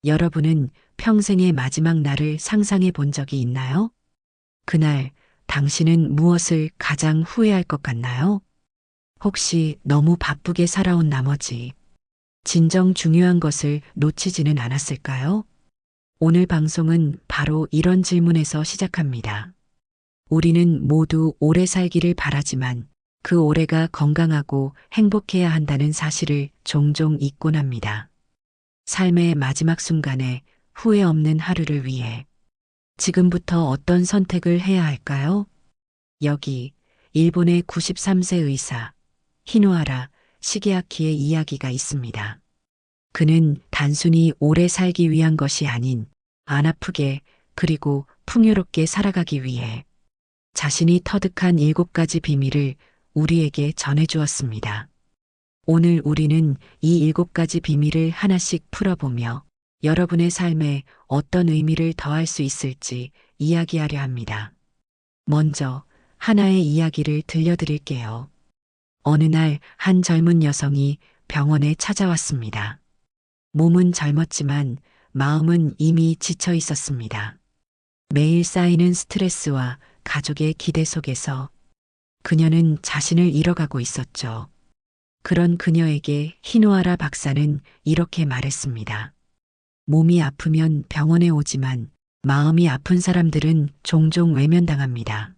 여러분은 평생의 마지막 날을 상상해 본 적이 있나요? 그날 당신은 무엇을 가장 후회할 것 같나요? 혹시 너무 바쁘게 살아온 나머지 진정 중요한 것을 놓치지는 않았을까요? 오늘 방송은 바로 이런 질문에서 시작합니다. 우리는 모두 오래 살기를 바라지만 그 올해가 건강하고 행복해야 한다는 사실을 종종 잊곤 합니다. 삶의 마지막 순간에 후회 없는 하루를 위해 지금부터 어떤 선택을 해야 할까요? 여기 일본의 93세 의사 히노하라 시게아키의 이야기가 있습니다. 그는 단순히 오래 살기 위한 것이 아닌 안 아프게 그리고 풍요롭게 살아가기 위해 자신이 터득한 7가지 비밀을 우리에게 전해주었습니다. 오늘 우리는 이 7가지 비밀을 하나씩 풀어보며 여러분의 삶에 어떤 의미를 더할 수 있을지 이야기하려 합니다. 먼저 하나의 이야기를 들려드릴게요. 어느 날 한 젊은 여성이 병원에 찾아왔습니다. 몸은 젊었지만 마음은 이미 지쳐 있었습니다. 매일 쌓이는 스트레스와 가족의 기대 속에서 그녀는 자신을 잃어가고 있었죠. 그런 그녀에게 히노하라 박사는 이렇게 말했습니다. 몸이 아프면 병원에 오지만 마음이 아픈 사람들은 종종 외면당합니다.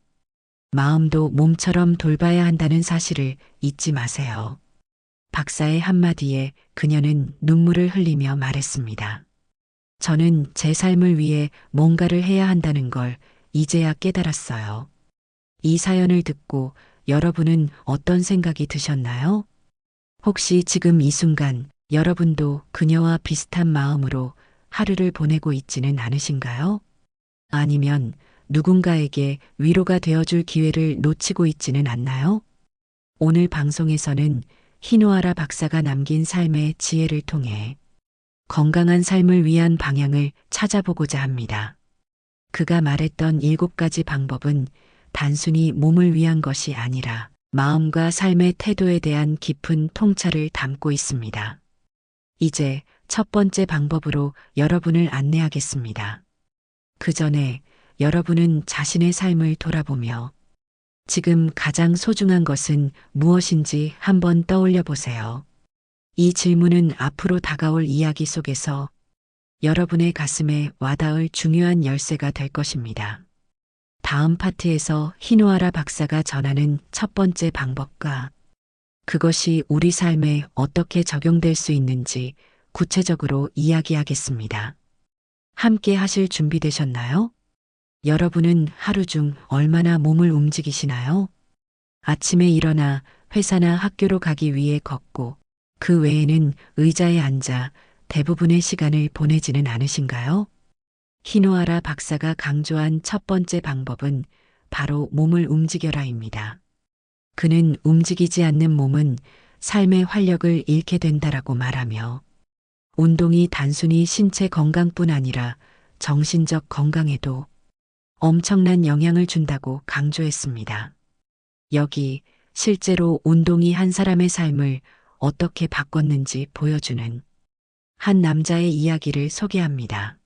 마음도 몸처럼 돌봐야 한다는 사실을 잊지 마세요. 박사의 한마디에 그녀는 눈물을 흘리며 말했습니다. 저는 제 삶을 위해 뭔가를 해야 한다는 걸 이제야 깨달았어요. 이 사연을 듣고 여러분은 어떤 생각이 드셨나요? 혹시 지금 이 순간 여러분도 그녀와 비슷한 마음으로 하루를 보내고 있지는 않으신가요? 아니면 누군가에게 위로가 되어줄 기회를 놓치고 있지는 않나요? 오늘 방송에서는 히노하라 박사가 남긴 삶의 지혜를 통해 건강한 삶을 위한 방향을 찾아보고자 합니다. 그가 말했던 7가지 방법은 단순히 몸을 위한 것이 아니라 마음과 삶의 태도에 대한 깊은 통찰을 담고 있습니다. 이제 첫 번째 방법으로 여러분을 안내하겠습니다. 그 전에 여러분은 자신의 삶을 돌아보며 지금 가장 소중한 것은 무엇인지 한번 떠올려 보세요. 이 질문은 앞으로 다가올 이야기 속에서 여러분의 가슴에 와닿을 중요한 열쇠가 될 것입니다. 다음 파트에서 히노하라 박사가 전하는 첫 번째 방법과 그것이 우리 삶에 어떻게 적용될 수 있는지 구체적으로 이야기하겠습니다. 함께 하실 준비 되셨나요? 여러분은 하루 중 얼마나 몸을 움직이시나요? 아침에 일어나 회사나 학교로 가기 위해 걷고 그 외에는 의자에 앉아 대부분의 시간을 보내지는 않으신가요? 히노하라 박사가 강조한 첫 번째 방법은 바로 몸을 움직여라입니다. 그는 움직이지 않는 몸은 삶의 활력을 잃게 된다라고 말하며 운동이 단순히 신체 건강뿐 아니라 정신적 건강에도 엄청난 영향을 준다고 강조했습니다. 여기 실제로 운동이 한 사람의 삶을 어떻게 바꿨는지 보여주는 한 남자의 이야기를 소개합니다.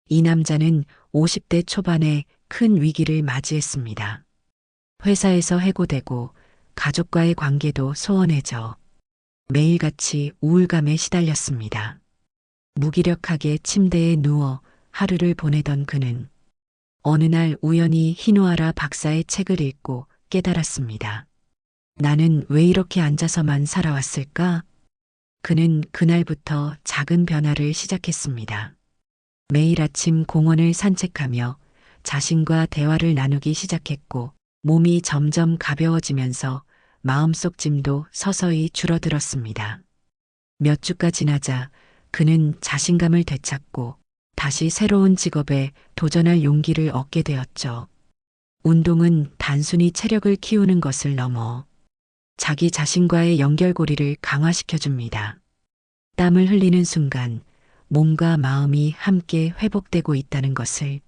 이 남자는 50대 초반에 큰 위기를 맞이했습니다. 회사에서 해고되고 가족과의 관계도 소원해져 매일같이 우울감에 시달렸습니다. 무기력하게 침대에 누워 하루를 보내던 그는 어느 날 우연히 히노하라 박사의 책을 읽고 깨달았습니다. 나는 왜 이렇게 앉아서만 살아왔을까? 그는 그날부터 작은 변화를 시작했습니다. 매일 아침 공원을 산책하며 자신과 대화를 나누기 시작했고 몸이 점점 가벼워지면서 마음속 짐도 서서히 줄어들었습니다. 몇 주가 지나자 그는 자신감을 되찾고 다시 새로운 직업에 도전할 용기를 얻게 되었죠. 운동은 단순히 체력을 키우는 것을 넘어 자기 자신과의 연결고리를 강화시켜줍니다. 땀을 흘리는 순간 몸과 마음이 함께 회복되고 있다는 것을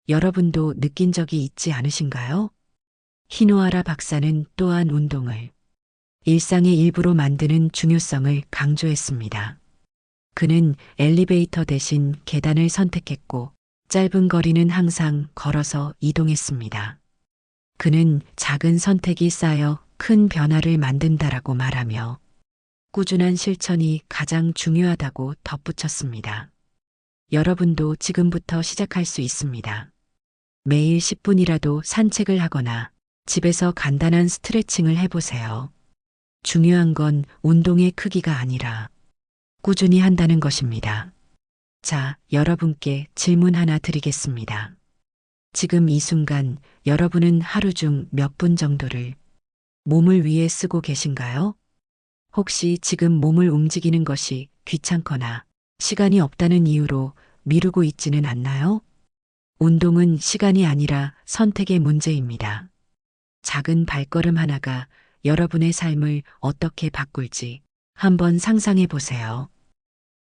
여러분도 느낀 적이 있지 않으신가요? 히노하라 박사는 또한 운동을 일상의 일부로 만드는 중요성을 강조했습니다. 그는 엘리베이터 대신 계단을 선택했고 짧은 거리는 항상 걸어서 이동했습니다. 그는 작은 선택이 쌓여 큰 변화를 만든다라고 말하며 꾸준한 실천이 가장 중요하다고 덧붙였습니다. 여러분도 지금부터 시작할 수 있습니다. 매일 10분이라도 산책을 하거나 집에서 간단한 스트레칭을 해보세요. 중요한 건 운동의 크기가 아니라 꾸준히 한다는 것입니다. 자, 여러분께 질문 하나 드리겠습니다. 지금 이 순간 여러분은 하루 중 몇 분 정도를 몸을 위해 쓰고 계신가요? 혹시 지금 몸을 움직이는 것이 귀찮거나 시간이 없다는 이유로 미루고 있지는 않나요? 운동은 시간이 아니라 선택의 문제입니다. 작은 발걸음 하나가 여러분의 삶을 어떻게 바꿀지 한번 상상해 보세요.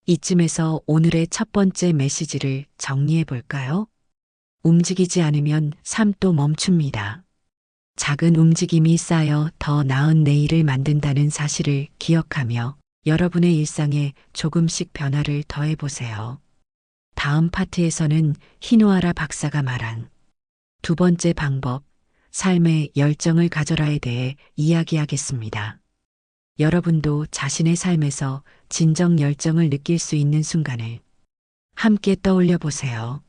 이쯤에서 오늘의 첫 번째 메시지를 정리해 볼까요? 움직이지 않으면 삶도 멈춥니다. 작은 움직임이 쌓여 더 나은 내일을 만든다는 사실을 기억하며 여러분의 일상에 조금씩 변화를 더해 보세요. 다음 파트에서는 히노하라 박사가 말한 두 번째 방법, 삶의 열정을 가져라에 대해 이야기하겠습니다. 여러분도 자신의 삶에서 진정 열정을 느낄 수 있는 순간을 함께 떠올려 보세요.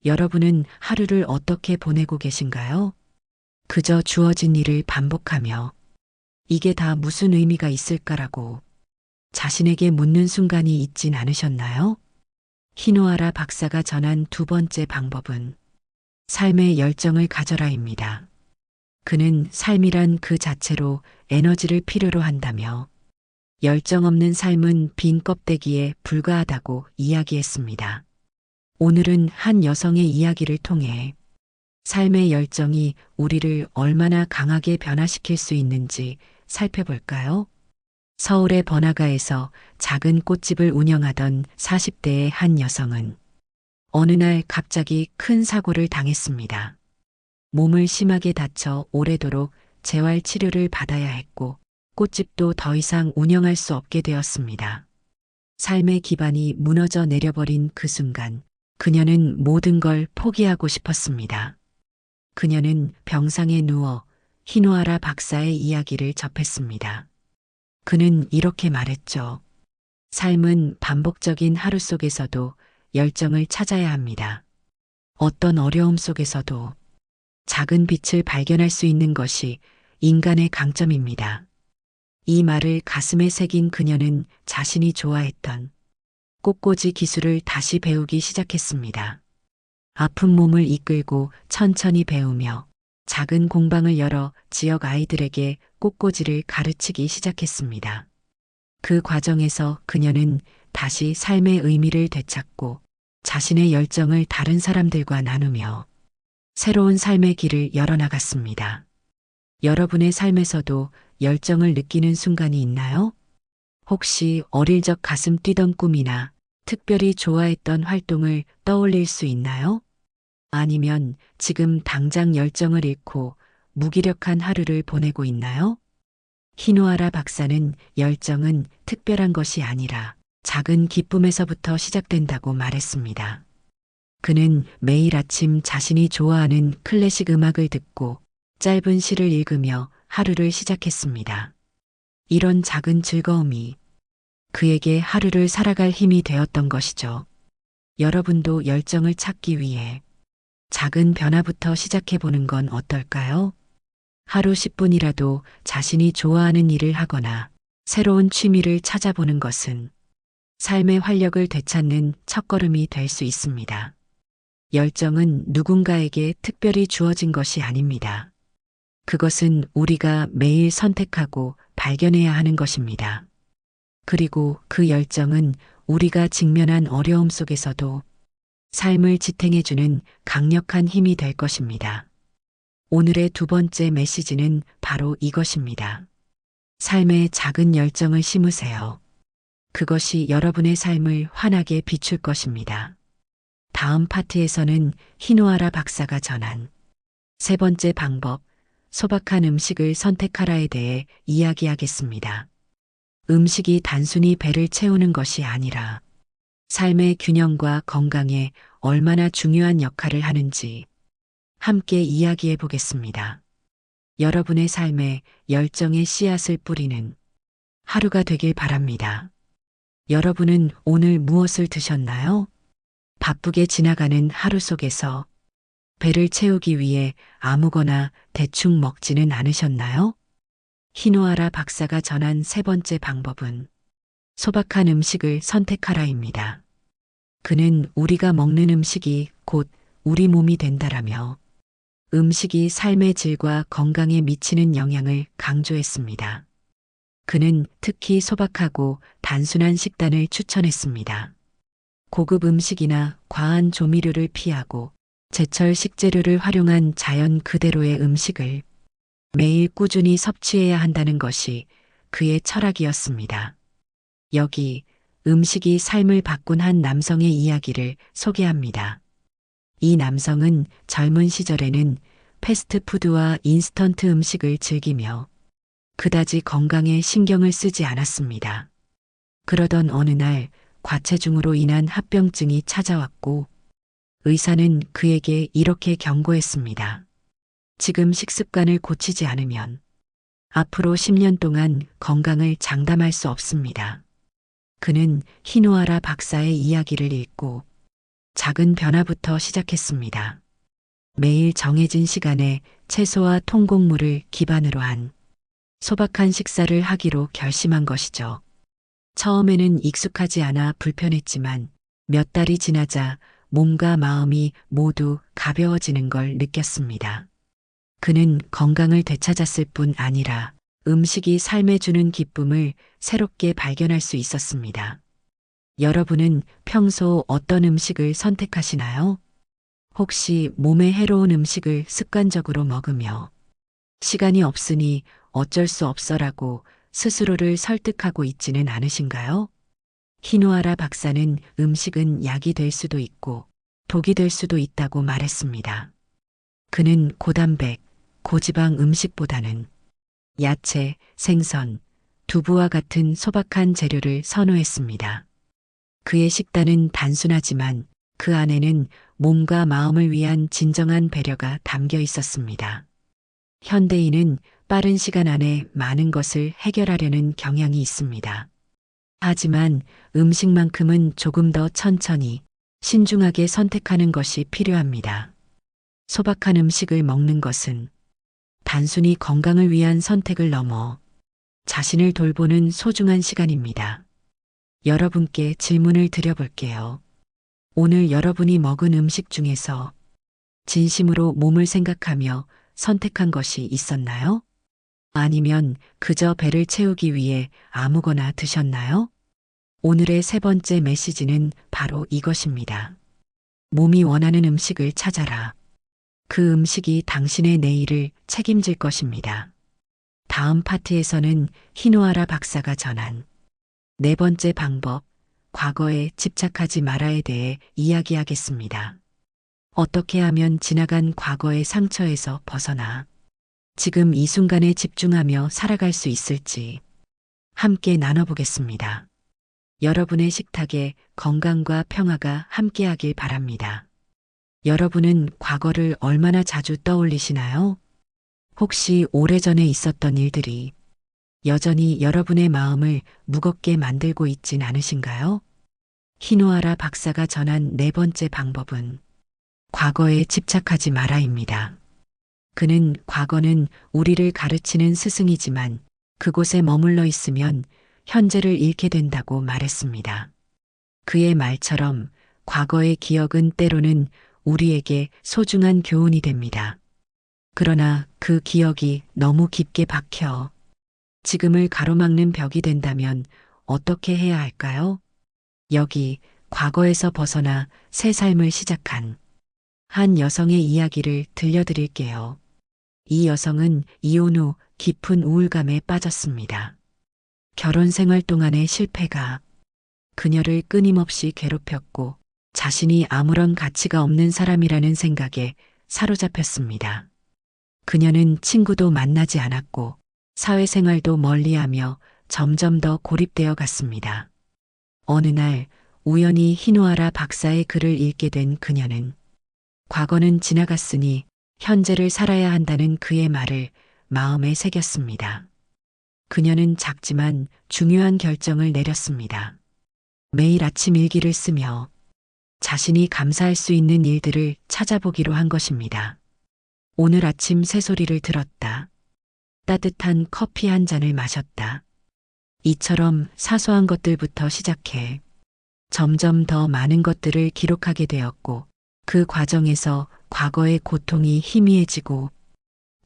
여러분은 하루를 어떻게 보내고 계신가요? 그저 주어진 일을 반복하며 이게 다 무슨 의미가 있을까라고 자신에게 묻는 순간이 있진 않으셨나요? 히노하라 박사가 전한 두 번째 방법은 삶의 열정을 가져라입니다. 그는 삶이란 그 자체로 에너지를 필요로 한다며 열정 없는 삶은 빈 껍데기에 불과하다고 이야기했습니다. 오늘은 한 여성의 이야기를 통해 삶의 열정이 우리를 얼마나 강하게 변화시킬 수 있는지 살펴볼까요? 서울의 번화가에서 작은 꽃집을 운영하던 40대의 한 여성은 어느 날 갑자기 큰 사고를 당했습니다. 몸을 심하게 다쳐 오래도록 재활 치료를 받아야 했고 꽃집도 더 이상 운영할 수 없게 되었습니다. 삶의 기반이 무너져 내려버린 그 순간 그녀는 모든 걸 포기하고 싶었습니다. 그녀는 병상에 누워 히노하라 박사의 이야기를 접했습니다. 그는 이렇게 말했죠. 삶은 반복적인 하루 속에서도 열정을 찾아야 합니다. 어떤 어려움 속에서도 작은 빛을 발견할 수 있는 것이 인간의 강점입니다. 이 말을 가슴에 새긴 그녀는 자신이 좋아했던 꽃꽂이 기술을 다시 배우기 시작했습니다. 아픈 몸을 이끌고 천천히 배우며 작은 공방을 열어 지역 아이들에게 꽃꽂이를 가르치기 시작했습니다. 그 과정에서 그녀는 다시 삶의 의미를 되찾고 자신의 열정을 다른 사람들과 나누며 새로운 삶의 길을 열어나갔습니다. 여러분의 삶에서도 열정을 느끼는 순간이 있나요? 혹시 어릴 적 가슴 뛰던 꿈이나 특별히 좋아했던 활동을 떠올릴 수 있나요? 아니면 지금 당장 열정을 잃고 무기력한 하루를 보내고 있나요? 히노하라 박사는 열정은 특별한 것이 아니라 작은 기쁨에서부터 시작된다고 말했습니다. 그는 매일 아침 자신이 좋아하는 클래식 음악을 듣고 짧은 시를 읽으며 하루를 시작했습니다. 이런 작은 즐거움이 그에게 하루를 살아갈 힘이 되었던 것이죠. 여러분도 열정을 찾기 위해 작은 변화부터 시작해보는 건 어떨까요? 하루 10분이라도 자신이 좋아하는 일을 하거나 새로운 취미를 찾아보는 것은 삶의 활력을 되찾는 첫걸음이 될 수 있습니다. 열정은 누군가에게 특별히 주어진 것이 아닙니다. 그것은 우리가 매일 선택하고 발견해야 하는 것입니다. 그리고 그 열정은 우리가 직면한 어려움 속에서도 삶을 지탱해주는 강력한 힘이 될 것입니다. 오늘의 두 번째 메시지는 바로 이것입니다. 삶의 작은 열정을 심으세요. 그것이 여러분의 삶을 환하게 비출 것입니다. 다음 파트에서는 히노하라 박사가 전한 세 번째 방법, 소박한 음식을 선택하라에 대해 이야기하겠습니다. 음식이 단순히 배를 채우는 것이 아니라 삶의 균형과 건강에 얼마나 중요한 역할을 하는지 함께 이야기해 보겠습니다. 여러분의 삶에 열정의 씨앗을 뿌리는 하루가 되길 바랍니다. 여러분은 오늘 무엇을 드셨나요? 바쁘게 지나가는 하루 속에서 배를 채우기 위해 아무거나 대충 먹지는 않으셨나요? 히노아라 박사가 전한 세 번째 방법은 소박한 음식을 선택하라입니다. 그는 우리가 먹는 음식이 곧 우리 몸이 된다라며 음식이 삶의 질과 건강에 미치는 영향을 강조했습니다. 그는 특히 소박하고 단순한 식단을 추천했습니다. 고급 음식이나 과한 조미료를 피하고 제철 식재료를 활용한 자연 그대로의 음식을 매일 꾸준히 섭취해야 한다는 것이 그의 철학이었습니다. 여기 음식이 삶을 바꾼 한 남성의 이야기를 소개합니다. 이 남성은 젊은 시절에는 패스트푸드와 인스턴트 음식을 즐기며 그다지 건강에 신경을 쓰지 않았습니다. 그러던 어느 날 과체중으로 인한 합병증이 찾아왔고 의사는 그에게 이렇게 경고했습니다. 지금 식습관을 고치지 않으면 앞으로 10년 동안 건강을 장담할 수 없습니다. 그는 히노아라 박사의 이야기를 읽고 작은 변화부터 시작했습니다. 매일 정해진 시간에 채소와 통곡물을 기반으로 한 소박한 식사를 하기로 결심한 것이죠. 처음에는 익숙하지 않아 불편했지만 몇 달이 지나자 몸과 마음이 모두 가벼워지는 걸 느꼈습니다. 그는 건강을 되찾았을 뿐 아니라 음식이 삶에 주는 기쁨을 새롭게 발견할 수 있었습니다. 여러분은 평소 어떤 음식을 선택하시나요? 혹시 몸에 해로운 음식을 습관적으로 먹으며 시간이 없으니 어쩔 수 없어라고 스스로를 설득하고 있지는 않으신가요? 히노아라 박사는 음식은 약이 될 수도 있고 독이 될 수도 있다고 말했습니다. 그는 고단백, 고지방 음식보다는 야채, 생선, 두부와 같은 소박한 재료를 선호했습니다. 그의 식단은 단순하지만 그 안에는 몸과 마음을 위한 진정한 배려가 담겨 있었습니다. 현대인은 빠른 시간 안에 많은 것을 해결하려는 경향이 있습니다. 하지만 음식만큼은 조금 더 천천히 신중하게 선택하는 것이 필요합니다. 소박한 음식을 먹는 것은 단순히 건강을 위한 선택을 넘어 자신을 돌보는 소중한 시간입니다. 여러분께 질문을 드려볼게요. 오늘 여러분이 먹은 음식 중에서 진심으로 몸을 생각하며 선택한 것이 있었나요? 아니면 그저 배를 채우기 위해 아무거나 드셨나요? 오늘의 세 번째 메시지는 바로 이것입니다. 몸이 원하는 음식을 찾아라. 그 음식이 당신의 내일을 책임질 것입니다. 다음 파트에서는 히노아라 박사가 전한 네 번째 방법, 과거에 집착하지 말아에 대해 이야기하겠습니다. 어떻게 하면 지나간 과거의 상처에서 벗어나 지금 이 순간에 집중하며 살아갈 수 있을지 함께 나눠보겠습니다. 여러분의 식탁에 건강과 평화가 함께하길 바랍니다. 여러분은 과거를 얼마나 자주 떠올리시나요? 혹시 오래전에 있었던 일들이 여전히 여러분의 마음을 무겁게 만들고 있진 않으신가요? 히노아라 박사가 전한 네 번째 방법은 과거에 집착하지 마라입니다. 그는 과거는 우리를 가르치는 스승이지만 그곳에 머물러 있으면 현재를 잃게 된다고 말했습니다. 그의 말처럼 과거의 기억은 때로는 우리에게 소중한 교훈이 됩니다. 그러나 그 기억이 너무 깊게 박혀 지금을 가로막는 벽이 된다면 어떻게 해야 할까요? 여기 과거에서 벗어나 새 삶을 시작한 한 여성의 이야기를 들려드릴게요. 이 여성은 이혼 후 깊은 우울감에 빠졌습니다. 결혼 생활 동안의 실패가 그녀를 끊임없이 괴롭혔고 자신이 아무런 가치가 없는 사람이라는 생각에 사로잡혔습니다. 그녀는 친구도 만나지 않았고 사회생활도 멀리하며 점점 더 고립되어 갔습니다. 어느 날 우연히 히노아라 박사의 글을 읽게 된 그녀는 과거는 지나갔으니 현재를 살아야 한다는 그의 말을 마음에 새겼습니다. 그녀는 작지만 중요한 결정을 내렸습니다. 매일 아침 일기를 쓰며 자신이 감사할 수 있는 일들을 찾아보기로 한 것입니다. 오늘 아침 새소리를 들었다. 따뜻한 커피 한 잔을 마셨다. 이처럼 사소한 것들부터 시작해 점점 더 많은 것들을 기록하게 되었고 그 과정에서 과거의 고통이 희미해지고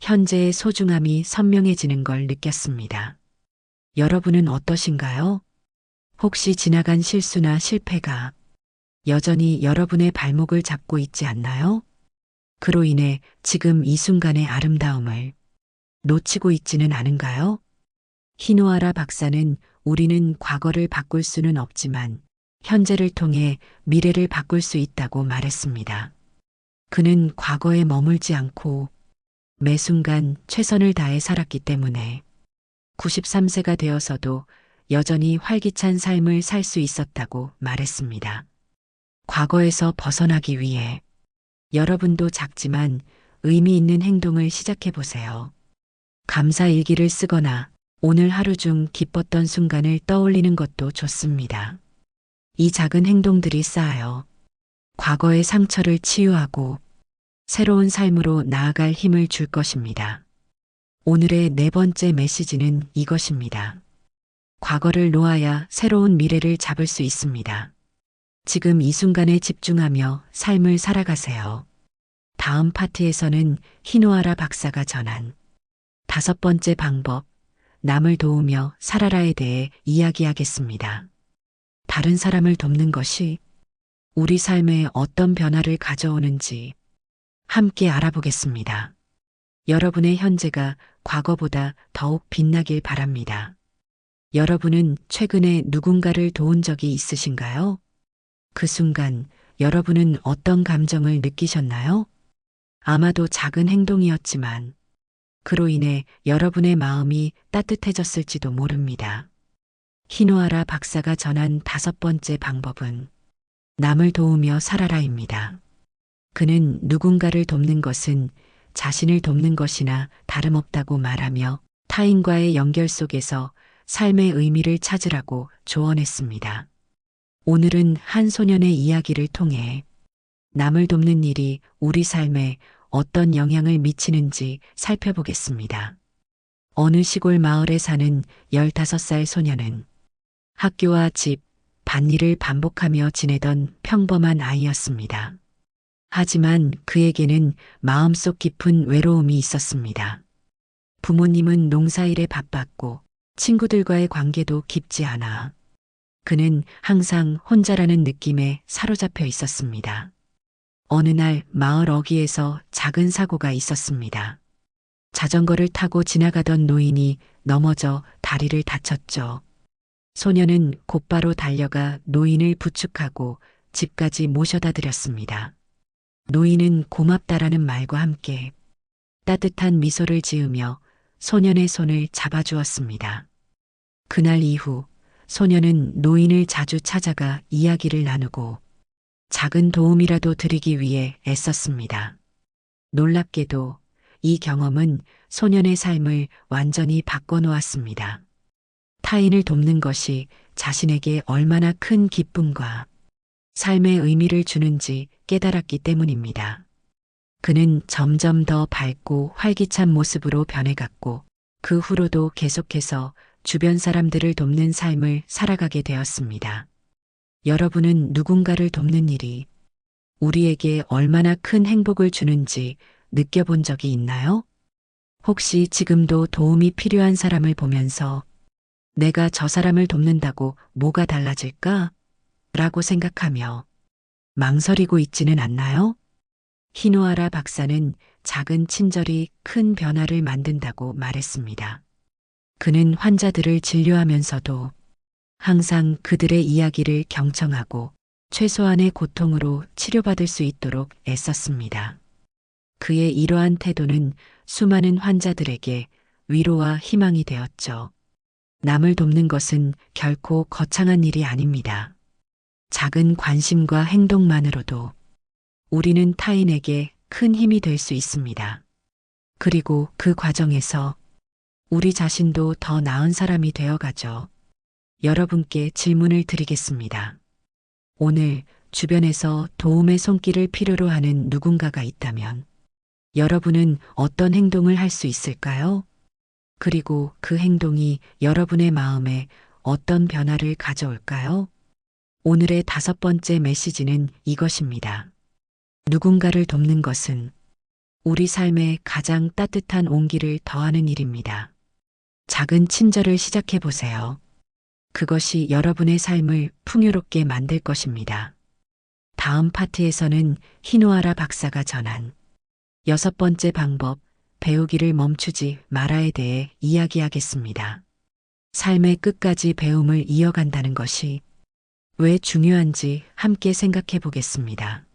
현재의 소중함이 선명해지는 걸 느꼈습니다. 여러분은 어떠신가요? 혹시 지나간 실수나 실패가 여전히 여러분의 발목을 잡고 있지 않나요? 그로 인해 지금 이 순간의 아름다움을 놓치고 있지는 않은가요? 히노아라 박사는 우리는 과거를 바꿀 수는 없지만 현재를 통해 미래를 바꿀 수 있다고 말했습니다. 그는 과거에 머물지 않고 매 순간 최선을 다해 살았기 때문에 93세가 되어서도 여전히 활기찬 삶을 살 수 있었다고 말했습니다. 과거에서 벗어나기 위해 여러분도 작지만 의미 있는 행동을 시작해 보세요. 감사 일기를 쓰거나 오늘 하루 중 기뻤던 순간을 떠올리는 것도 좋습니다. 이 작은 행동들이 쌓여 과거의 상처를 치유하고 새로운 삶으로 나아갈 힘을 줄 것입니다. 오늘의 네 번째 메시지는 이것입니다. 과거를 놓아야 새로운 미래를 잡을 수 있습니다. 지금 이 순간에 집중하며 삶을 살아가세요. 다음 파트에서는 히노아라 박사가 전한 5번째 방법, 남을 도우며 살아라에 대해 이야기하겠습니다. 다른 사람을 돕는 것이 우리 삶에 어떤 변화를 가져오는지 함께 알아보겠습니다. 여러분의 현재가 과거보다 더욱 빛나길 바랍니다. 여러분은 최근에 누군가를 도운 적이 있으신가요? 그 순간 여러분은 어떤 감정을 느끼셨나요? 아마도 작은 행동이었지만 그로 인해 여러분의 마음이 따뜻해졌을지도 모릅니다. 히노아라 박사가 전한 5번째 방법은 남을 도우며 살아라입니다. 그는 누군가를 돕는 것은 자신을 돕는 것이나 다름없다고 말하며 타인과의 연결 속에서 삶의 의미를 찾으라고 조언했습니다. 오늘은 한 소년의 이야기를 통해 남을 돕는 일이 우리 삶에 어떤 영향을 미치는지 살펴보겠습니다. 어느 시골 마을에 사는 15살 소년은 학교와 집, 밭일을 반복하며 지내던 평범한 아이였습니다. 하지만 그에게는 마음속 깊은 외로움이 있었습니다. 부모님은 농사일에 바빴고 친구들과의 관계도 깊지 않아 그는 항상 혼자라는 느낌에 사로잡혀 있었습니다. 어느 날 마을 어귀에서 작은 사고가 있었습니다. 자전거를 타고 지나가던 노인이 넘어져 다리를 다쳤죠. 소년은 곧바로 달려가 노인을 부축하고 집까지 모셔다 드렸습니다. 노인은 고맙다라는 말과 함께 따뜻한 미소를 지으며 소년의 손을 잡아주었습니다. 그날 이후 소년은 노인을 자주 찾아가 이야기를 나누고 작은 도움이라도 드리기 위해 애썼습니다. 놀랍게도 이 경험은 소년의 삶을 완전히 바꿔놓았습니다. 타인을 돕는 것이 자신에게 얼마나 큰 기쁨과 삶의 의미를 주는지 깨달았기 때문입니다. 그는 점점 더 밝고 활기찬 모습으로 변해갔고 그 후로도 계속해서 주변 사람들을 돕는 삶을 살아가게 되었습니다. 여러분은 누군가를 돕는 일이 우리에게 얼마나 큰 행복을 주는지 느껴본 적이 있나요? 혹시 지금도 도움이 필요한 사람을 보면서 내가 저 사람을 돕는다고 뭐가 달라질까? 라고 생각하며 망설이고 있지는 않나요? 히노아라 박사는 작은 친절이 큰 변화를 만든다고 말했습니다. 그는 환자들을 진료하면서도 항상 그들의 이야기를 경청하고 최소한의 고통으로 치료받을 수 있도록 애썼습니다. 그의 이러한 태도는 수많은 환자들에게 위로와 희망이 되었죠. 남을 돕는 것은 결코 거창한 일이 아닙니다. 작은 관심과 행동만으로도 우리는 타인에게 큰 힘이 될 수 있습니다. 그리고 그 과정에서 우리 자신도 더 나은 사람이 되어가죠. 여러분께 질문을 드리겠습니다. 오늘 주변에서 도움의 손길을 필요로 하는 누군가가 있다면 여러분은 어떤 행동을 할 수 있을까요? 그리고 그 행동이 여러분의 마음에 어떤 변화를 가져올까요? 오늘의 5번째 메시지는 이것입니다. 누군가를 돕는 것은 우리 삶에 가장 따뜻한 온기를 더하는 일입니다. 작은 친절을 시작해 보세요. 그것이 여러분의 삶을 풍요롭게 만들 것입니다. 다음 파트에서는 히노아라 박사가 전한 6번째 방법, 배우기를 멈추지 마라에 대해 이야기하겠습니다. 삶의 끝까지 배움을 이어간다는 것이 왜 중요한지 함께 생각해 보겠습니다.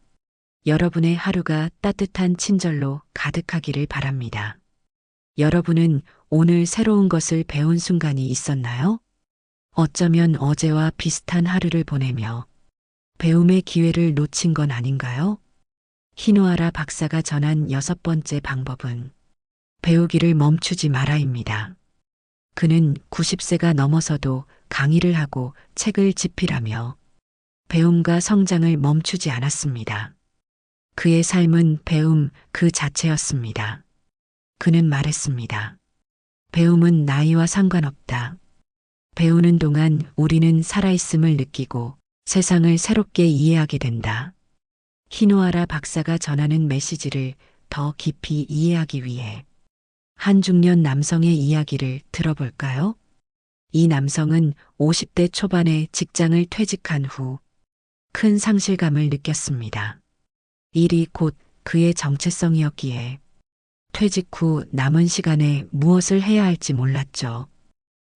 여러분의 하루가 따뜻한 친절로 가득하기를 바랍니다. 여러분은 오늘 새로운 것을 배운 순간이 있었나요? 어쩌면 어제와 비슷한 하루를 보내며 배움의 기회를 놓친 건 아닌가요? 히노아라 박사가 전한 6번째 방법은 배우기를 멈추지 마라입니다. 그는 90세가 넘어서도 강의를 하고 책을 집필하며 배움과 성장을 멈추지 않았습니다. 그의 삶은 배움 그 자체였습니다. 그는 말했습니다. 배움은 나이와 상관없다. 배우는 동안 우리는 살아있음을 느끼고 세상을 새롭게 이해하게 된다. 히노아라 박사가 전하는 메시지를 더 깊이 이해하기 위해 한 중년 남성의 이야기를 들어볼까요? 이 남성은 50대 초반에 직장을 퇴직한 후 큰 상실감을 느꼈습니다. 일이 곧 그의 정체성이었기에 퇴직 후 남은 시간에 무엇을 해야 할지 몰랐죠.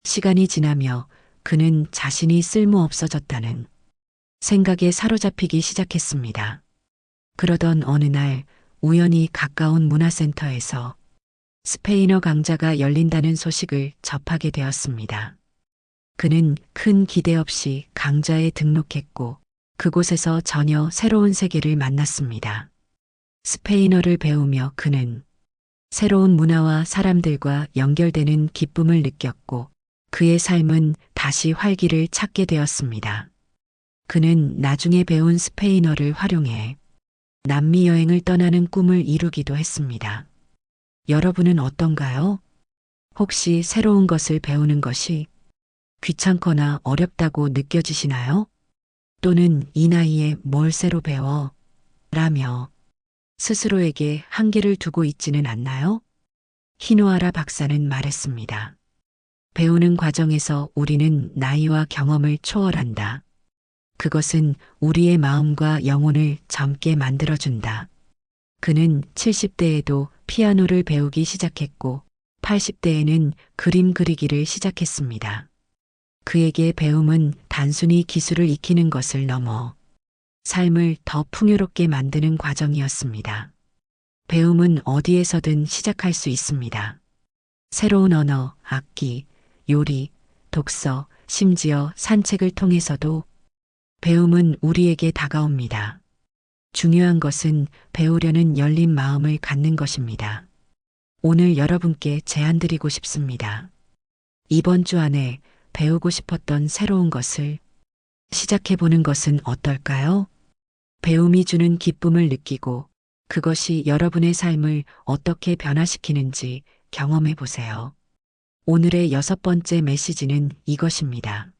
시간이 지나며 그는 자신이 쓸모없어졌다는 생각에 사로잡히기 시작했습니다. 그러던 어느 날 우연히 가까운 문화센터에서 스페인어 강좌가 열린다는 소식을 접하게 되었습니다. 그는 큰 기대 없이 강좌에 등록했고 그곳에서 전혀 새로운 세계를 만났습니다. 스페인어를 배우며 그는 새로운 문화와 사람들과 연결되는 기쁨을 느꼈고 그의 삶은 다시 활기를 찾게 되었습니다. 그는 나중에 배운 스페인어를 활용해 남미 여행을 떠나는 꿈을 이루기도 했습니다. 여러분은 어떤가요? 혹시 새로운 것을 배우는 것이 귀찮거나 어렵다고 느껴지시나요? 또는 이 나이에 뭘 새로 배워? 라며 스스로에게 한계를 두고 있지는 않나요? 히노아라 박사는 말했습니다. 배우는 과정에서 우리는 나이와 경험을 초월한다. 그것은 우리의 마음과 영혼을 젊게 만들어준다. 그는 70대에도 피아노를 배우기 시작했고 80대에는 그림 그리기를 시작했습니다. 그에게 배움은 단순히 기술을 익히는 것을 넘어 삶을 더 풍요롭게 만드는 과정이었습니다. 배움은 어디에서든 시작할 수 있습니다. 새로운 언어, 악기, 요리, 독서, 심지어 산책을 통해서도 배움은 우리에게 다가옵니다. 중요한 것은 배우려는 열린 마음을 갖는 것입니다. 오늘 여러분께 제안드리고 싶습니다. 이번 주 안에 배우고 싶었던 새로운 것을 시작해보는 것은 어떨까요? 배움이 주는 기쁨을 느끼고 그것이 여러분의 삶을 어떻게 변화시키는지 경험해 보세요. 오늘의 6번째 메시지는 이것입니다.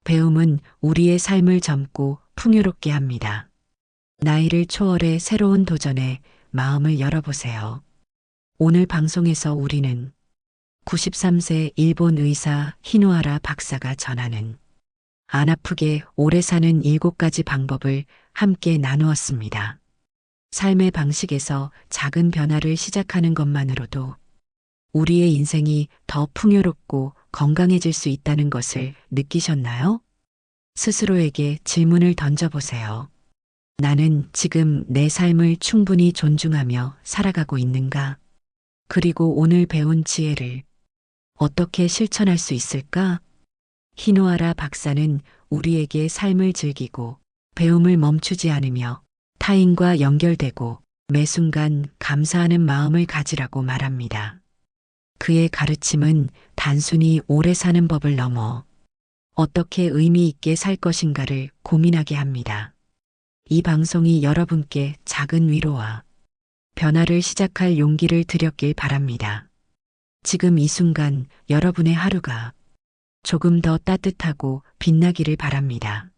배움은 우리의 삶을 젊고 풍요롭게 합니다. 나이를 초월해 새로운 도전에 마음을 열어보세요. 오늘 방송에서 우리는 93세 일본 의사 히노아라 박사가 전하는 안 아프게 오래 사는 7가지 방법을 함께 나누었습니다. 삶의 방식에서 작은 변화를 시작하는 것만으로도 우리의 인생이 더 풍요롭고 건강해질 수 있다는 것을 느끼셨나요? 스스로에게 질문을 던져보세요. 나는 지금 내 삶을 충분히 존중하며 살아가고 있는가? 그리고 오늘 배운 지혜를 어떻게 실천할 수 있을까? 히노아라 박사는 우리에게 삶을 즐기고 배움을 멈추지 않으며 타인과 연결되고 매 순간 감사하는 마음을 가지라고 말합니다. 그의 가르침은 단순히 오래 사는 법을 넘어 어떻게 의미 있게 살 것인가를 고민하게 합니다. 이 방송이 여러분께 작은 위로와 변화를 시작할 용기를 드렸길 바랍니다. 지금 이 순간 여러분의 하루가 조금 더 따뜻하고 빛나기를 바랍니다.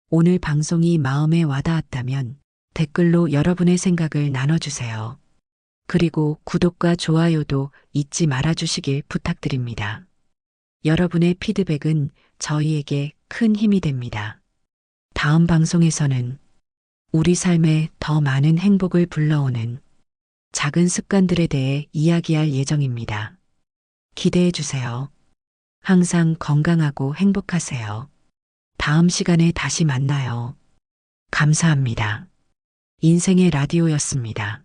오늘 방송이 마음에 와닿았다면 댓글로 여러분의 생각을 나눠주세요. 그리고 구독과 좋아요도 잊지 말아주시길 부탁드립니다. 여러분의 피드백은 저희에게 큰 힘이 됩니다. 다음 방송에서는 우리 삶에 더 많은 행복을 불러오는 작은 습관들에 대해 이야기할 예정입니다. 기대해 주세요. 항상 건강하고 행복하세요. 다음 시간에 다시 만나요. 감사합니다. 인생의 라디오였습니다.